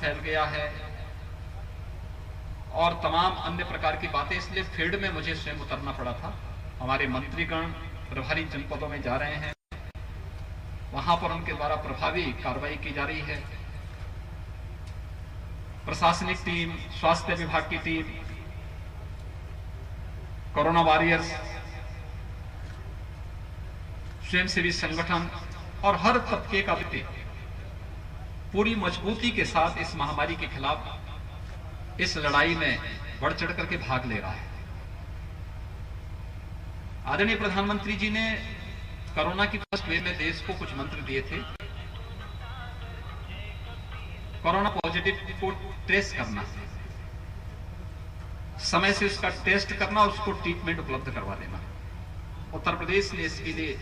फैल गया है और तमाम अन्य प्रकार की बातें, इसलिए फील्ड में मुझे स्वयं उतरना पड़ा था। हमारे मंत्रीगण प्रभारी जनपदों में जा रहे हैं, वहां पर उनके द्वारा प्रभावी कार्रवाई की जा रही है। प्रशासनिक टीम, स्वास्थ्य विभाग की टीम, कोरोना वॉरियर्स, स्वयंसेवी संगठन और हर तबके का व्यक्ति पूरी मजबूती के साथ इस महामारी के खिलाफ इस लड़ाई में बढ़ चढ़ करके भाग ले रहा है। आदरणीय प्रधानमंत्री जी ने कोरोना की फर्स्ट वेव में देश को कुछ मंत्र दिए थे। कोरोना पॉजिटिव को ट्रेस करना, समय से उसका टेस्ट करना, उसको ट्रीटमेंट उपलब्ध करवा देना। उत्तर प्रदेश ने इसके लिए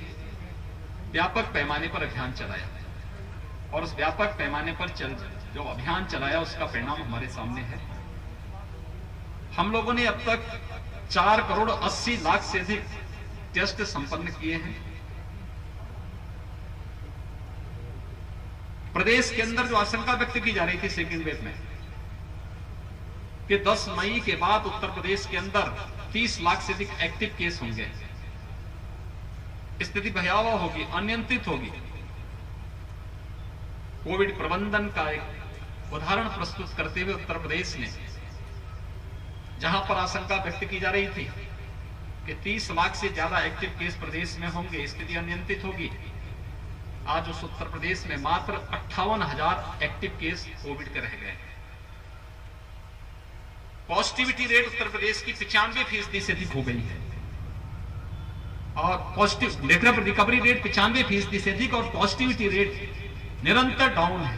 व्यापक पैमाने पर अभियान चलाया और उस व्यापक पैमाने पर जो अभियान चलाया उसका परिणाम हमारे सामने है। हम लोगों ने अब तक 4 करोड़ 80 लाख से अधिक टेस्ट संपन्न किए हैं। प्रदेश के अंदर जो आशंका व्यक्त की जा रही थी सेकेंड वेव में कि 10 मई के बाद उत्तर प्रदेश के अंदर 30 लाख से अधिक एक्टिव केस होंगे, स्थिति भयावह होगी, अनियंत्रित होगी। कोविड प्रबंधन का एक उदाहरण प्रस्तुत करते हुए उत्तर प्रदेश ने, जहां पर आशंका व्यक्त की जा रही थी कि 30 लाख से ज्यादा एक्टिव केस प्रदेश में होंगे, स्थिति अनियंत्रित होगी, आज उस उत्तर प्रदेश में मात्र 58,000 एक्टिव केस कोविड के रह गए। पॉजिटिविटी रेट उत्तर प्रदेश की 95% से अधिक हो गई है और पॉजिटिव रिकवरी रेट 95% से अधिक और पॉजिटिविटी रेट निरंतर डाउन है।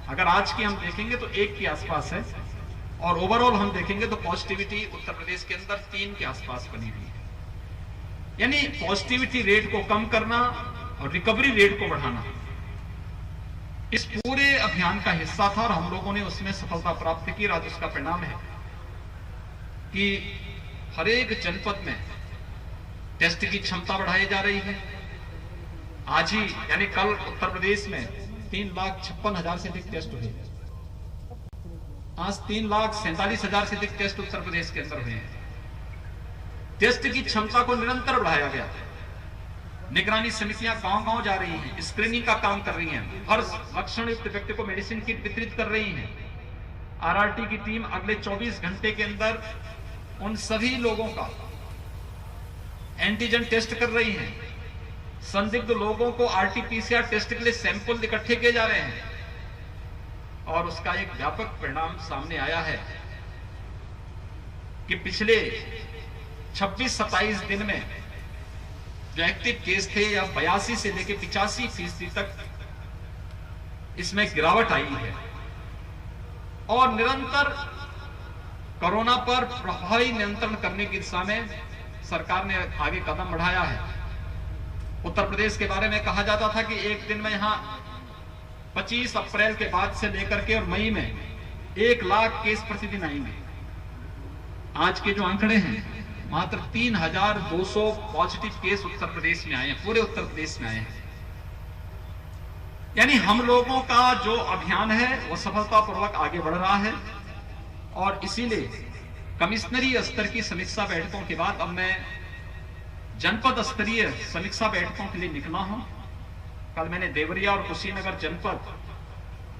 अगर आज की हम देखेंगे तो 1 के आसपास है और ओवरऑल हम देखेंगे तो पॉजिटिविटी उत्तर प्रदेश के अंदर 3 के आसपास बनी हुई है। यानी पॉजिटिविटी रेट को कम करना और रिकवरी रेट को बढ़ाना इस पूरे अभियान का हिस्सा था और हम लोगों ने उसमें सफलता प्राप्त की। आज उसका परिणाम है कि हर एक जनपद में टेस्ट की क्षमता बढ़ाई जा रही है। आज ही यानी कल उत्तर प्रदेश में 3,56,000 से अधिक टेस्ट हुए। आज 3,47,000 से अधिक टेस्ट उत्तर प्रदेश के अंदर हुए हैं। टेस्ट की क्षमता को निरंतर बढ़ाया गया। निगरानी समितियां गांव-गांव जा रही हैं, स्क्रीनिंग का काम कर रही हैं, हर लक्षण युक्त व्यक्ति को मेडिसिन किट वितरित कर रही हैं। आरआरटी की टीम अगले 24 घंटे के अंदर उन सभी लोगों का एंटीजन टेस्ट कर रही है। संदिग्ध लोगों को आरटीपीसीआर टेस्ट के लिए सैंपल इकट्ठे किए जा रहे हैं और उसका एक व्यापक परिणाम सामने आया है कि पिछले 26-27 दिन में जो एक्टिव केस थे या 82 से लेकर 85% तक इसमें गिरावट आई है और निरंतर कोरोना पर प्रभावी नियंत्रण करने की दिशा में सरकार ने आगे कदम बढ़ाया है। उत्तर प्रदेश के बारे में कहा जाता था कि एक दिन में यहां 25 अप्रैल के बाद से लेकर के और मई में 1 लाख केस प्रतिदिन आएंगे। आज के जो आंकड़े हैं मात्र 3,200 पॉजिटिव केस उत्तर प्रदेश में आए हैं, पूरे उत्तर प्रदेश में आए हैं। यानी हम लोगों का जो अभियान है वो सफलतापूर्वक आगे बढ़ रहा है और इसीलिए कमिश्नरी स्तर की समीक्षा बैठकों के बाद अब मैं जनपद स्तरीय समीक्षा बैठकों के लिए निकला हूं। कल मैंने देवरिया और कुशीनगर जनपद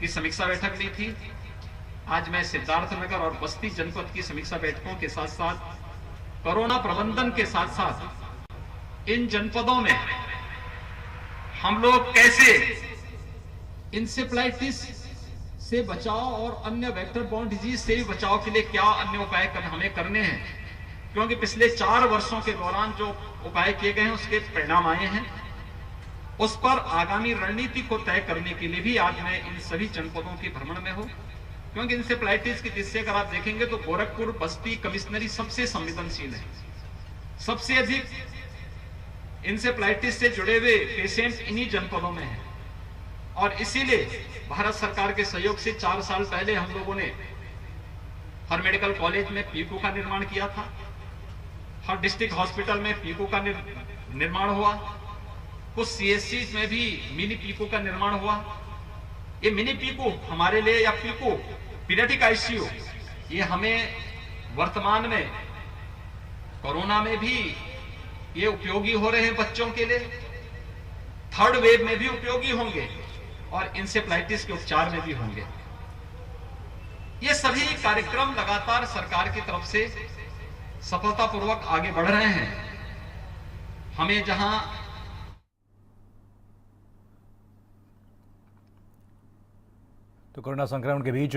की समीक्षा बैठक ली थी। आज मैं सिद्धार्थनगर और बस्ती जनपद की समीक्षा बैठकों के साथ साथ कोरोना प्रबंधन के साथ साथ इन जनपदों में हम लोग कैसे इंसेफ्लाइटिस से बचाव और अन्य वेक्टर बॉर्न डिजीज से भी बचाव के लिए क्या अन्य उपाय हमें करने हैं, क्योंकि पिछले 4 वर्षों के दौरान जो उपाय किए गए हैं उसके परिणाम आए हैं। उस पर आगामी रणनीति को तय करने के लिए भी आज मैं इन सभी जनपदों के भ्रमण में हूं, क्योंकि इंसेफ्लाइटिस की दृष्टि अगर आप देखेंगे तो गोरखपुर, बस्ती, कमिश्नरी सबसे संवेदनशील है। सबसे अधिक इंसेफ्लाइटिस से जुड़े हुए पेशेंट इन्हीं जनपदों में हैं और इसीलिए भारत सरकार के सहयोग से 4 साल पहले हम लोगों ने हर मेडिकल कॉलेज में पीको का निर्माण किया था। हर डिस्ट्रिक्ट हॉस्पिटल में पीको का निर्माण हुआ। कुछ सीएससी में भी मिनी पीको का निर्माण हुआ। ये मिनी पीको हमारे लिए या पीको पीडियाट्रिक आईसीयू, ये हमें वर्तमान में कोरोना में भी ये उपयोगी हो रहे हैं बच्चों के लिए, थर्ड वेव में भी उपयोगी होंगे और इंसेफ्लाइटिस के उपचार में भी होंगे। ये सभी कार्यक्रम लगातार सरकार की तरफ से सफलतापूर्वक आगे बढ़ रहे हैं। हमें जहां तो कोरोना संक्रमण के बीच